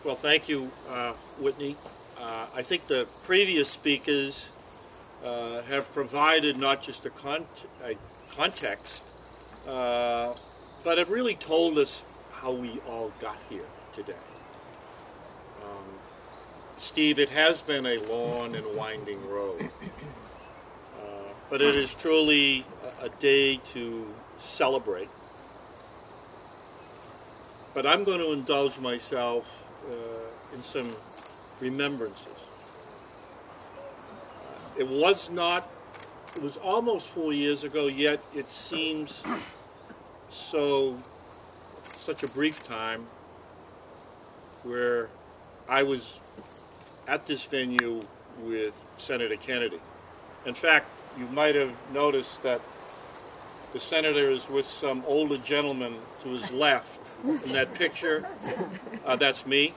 Well, thank you, Whitney. I think the previous speakers have provided not just a context, but have really told us how we all got here today. Steve, it has been a long and winding road, but it is truly a day to celebrate. But I'm going to indulge myself in some remembrances. It was almost 4 years ago, yet it seems such a brief time, where I was at this venue with Senator Kennedy. In fact, you might have noticed that the senator is with some older gentleman to his left in that picture. That's me.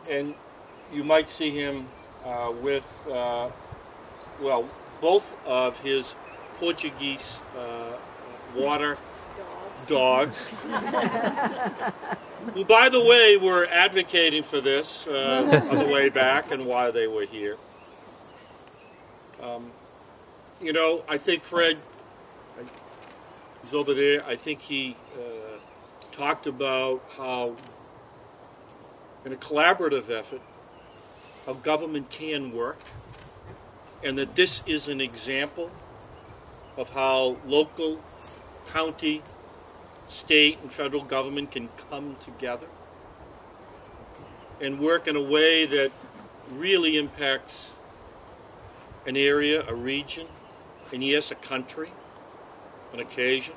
And you might see him with, well, both of his Portuguese water dogs, who, by the way, were advocating for this on the way back and while they were here. You know, I think Fred, he's over there, I think he talked about how, in a collaborative effort, how government can work, and that this is an example of how local, county, state, and federal government can come together and work in a way that really impacts an area, a region, and yes, a country, an occasion.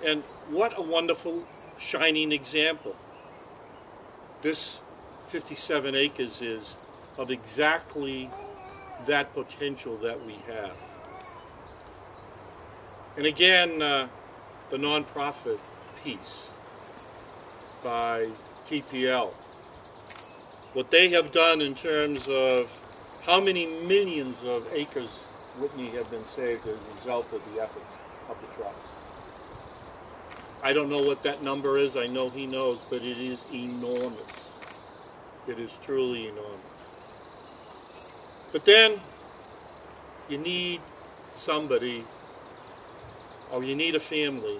And what a wonderful, shining example this 57 acres is of exactly that potential that we have. And again, the nonprofit piece by TPL, what they have done in terms of how many millions of acres, Whitney, have been saved as a result of the efforts of the trust. I don't know what that number is. I know he knows, but it is enormous. It is truly enormous. But then you need somebody, or you need a family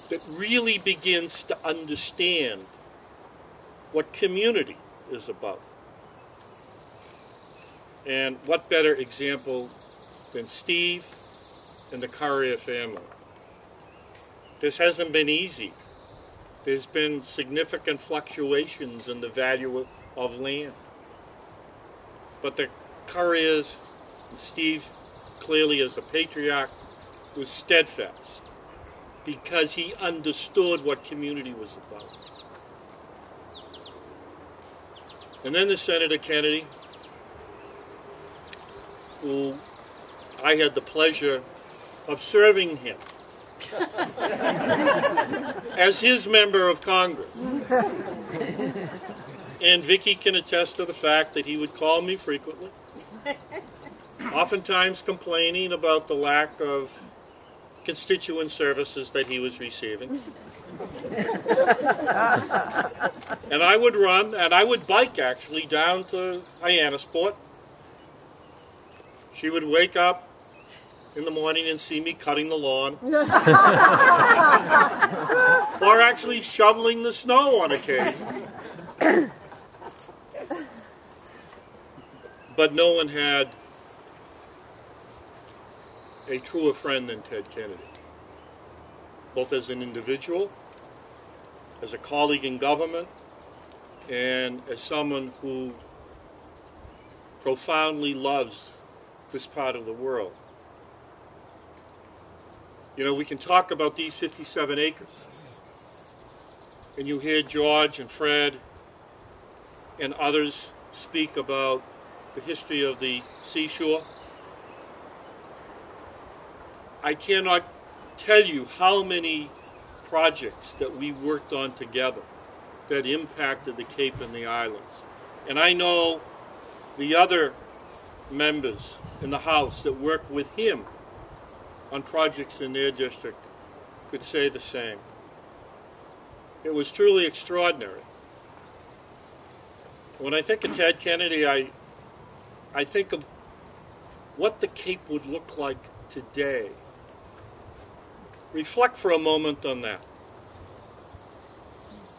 that really begins to understand what community is about. And what better example than Steve and the Currier family. This hasn't been easy. There's been significant fluctuations in the value of land. But the Curriers, and Steve clearly as a patriarch, was steadfast because he understood what community was about. And then the Senator Kennedy, who I had the pleasure of serving him as his member of Congress. And Vicki can attest to the fact that he would call me frequently, oftentimes complaining about the lack of constituent services that he was receiving. And I would run, and I would bike actually down to Hyannisport. She would wake up in the morning and see me cutting the lawn. Or actually shoveling the snow on occasion. But no one had a truer friend than Ted Kennedy, both as an individual, as a colleague in government, and as someone who profoundly loves this part of the world. You know, we can talk about these 57 acres, and you hear George and Fred and others speak about the history of the seashore. I cannot tell you how many projects that we worked on together that impacted the Cape and the islands. And I know the other members in the House that work with him on projects in their district could say the same. It was truly extraordinary. When I think of Ted Kennedy, I think of what the Cape would look like today. Reflect for a moment on that.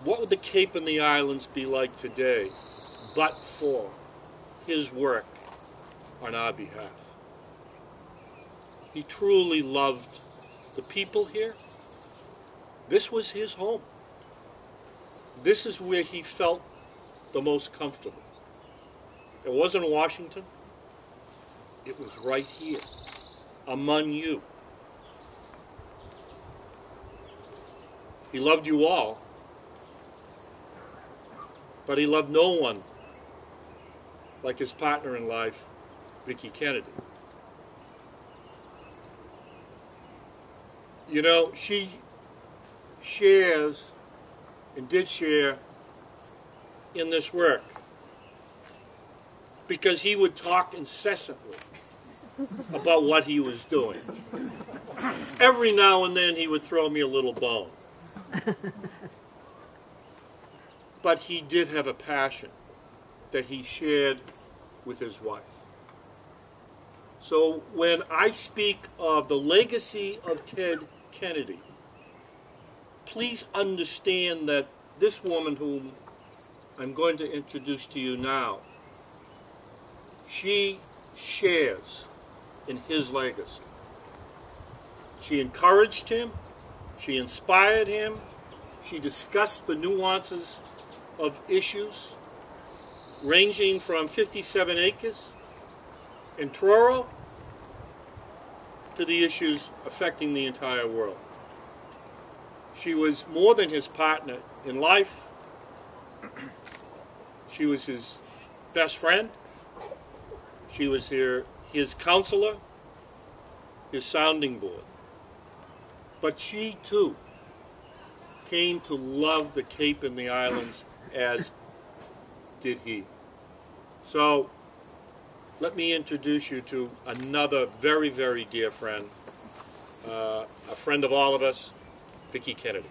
What would the Cape and the islands be like today but for his work on our behalf? He truly loved the people here. This was his home. This is where he felt the most comfortable. It wasn't Washington. It was right here, among you. He loved you all, but he loved no one like his partner in life, Vicki Kennedy. You know, she shares and did share in this work because he would talk incessantly about what he was doing. Every now and then he would throw me a little bone. But he did have a passion that he shared with his wife. So when I speak of the legacy of Ted Kennedy, please understand that this woman whom I'm going to introduce to you now, she shares in his legacy. She encouraged him, she inspired him, she discussed the nuances of issues ranging from 57 acres in Truro to the issues affecting the entire world. She was more than his partner in life. She was his best friend. She was his counselor, his sounding board. But she, too, came to love the Cape and the islands as did he. So, let me introduce you to another very, very dear friend, a friend of all of us, Vicki Kennedy.